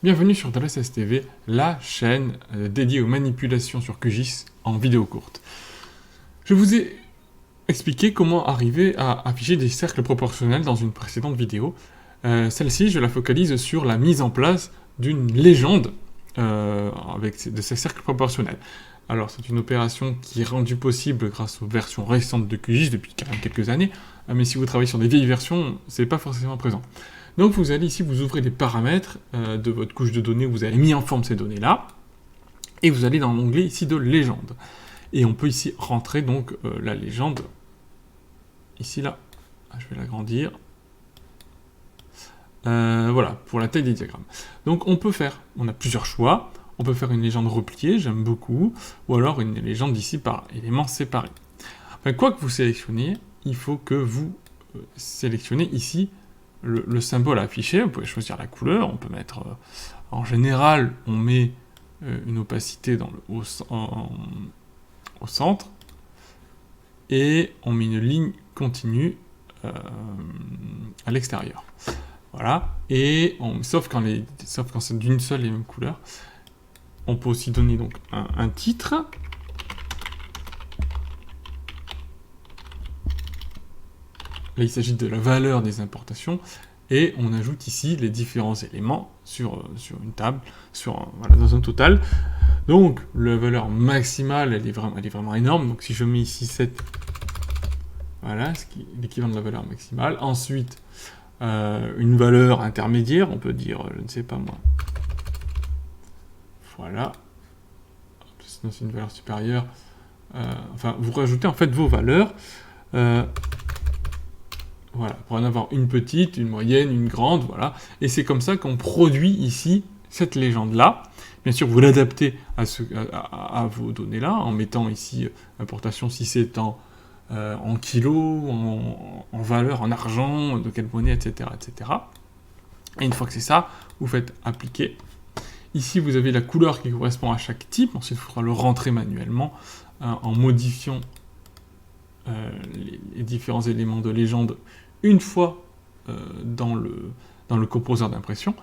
Bienvenue sur DLSS TV, la chaîne dédiée aux manipulations sur QGIS en vidéo courte. Je vous ai expliqué comment arriver à afficher des cercles proportionnels dans une précédente vidéo. Celle-ci, je la focalise sur la mise en place d'une légende de ces cercles proportionnels. Alors, c'est une opération qui est rendue possible grâce aux versions récentes de QGIS depuis quand même quelques années, mais si vous travaillez sur des vieilles versions, c'est pas forcément présent. Donc vous allez ici, vous ouvrez les paramètres de votre couche de données où vous avez mis en forme ces données-là, et vous allez dans l'onglet ici de légende. Et on peut ici rentrer donc la légende, ici là, je vais l'agrandir, voilà, pour la taille des diagrammes. Donc on a plusieurs choix, on peut faire une légende repliée, j'aime beaucoup, ou alors une légende ici par éléments séparés. Enfin, quoi que vous sélectionnez, il faut que vous sélectionnez ici le symbole à afficher. Vous pouvez choisir la couleur, on peut mettre, en général, on met une opacité au centre, et on met une ligne continue à l'extérieur. Voilà, et sauf quand c'est d'une seule et même couleur, on peut aussi donner donc un titre. Là, il s'agit de la valeur des importations, et on ajoute ici les différents éléments sur une table, voilà, dans un total. Donc, la valeur maximale, elle est vraiment énorme. Donc, si je mets ici 7, voilà, ce qui est l'équivalent de la valeur maximale. Ensuite, une valeur intermédiaire, on peut dire, je ne sais pas moi. Voilà. Sinon, c'est une valeur supérieure. Enfin, vous rajoutez en fait vos valeurs. Voilà, pour en avoir une petite, une moyenne, une grande, voilà. Et c'est comme ça qu'on produit ici cette légende-là. Bien sûr, vous l'adaptez à vos données-là, en mettant ici importation si c'est en kilos, en valeur, en argent, de quelle monnaie, etc., etc. Et une fois que c'est ça, vous faites appliquer. Ici, vous avez la couleur qui correspond à chaque type. Ensuite, il faudra le rentrer manuellement en modifiant les différents éléments de légende une fois dans le composeur d'impression.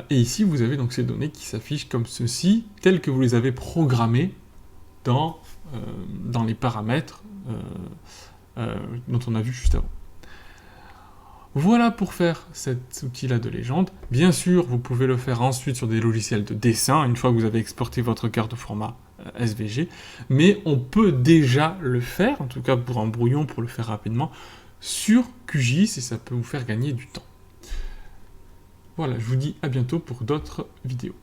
Et ici, vous avez donc ces données qui s'affichent comme ceci, telles que vous les avez programmées dans les paramètres dont on a vu juste avant. Voilà pour faire cet outil-là de légende. Bien sûr, vous pouvez le faire ensuite sur des logiciels de dessin, une fois que vous avez exporté votre carte au format SVG, mais on peut déjà le faire, en tout cas pour un brouillon, pour le faire rapidement, sur QGIS, et ça peut vous faire gagner du temps. Voilà, je vous dis à bientôt pour d'autres vidéos.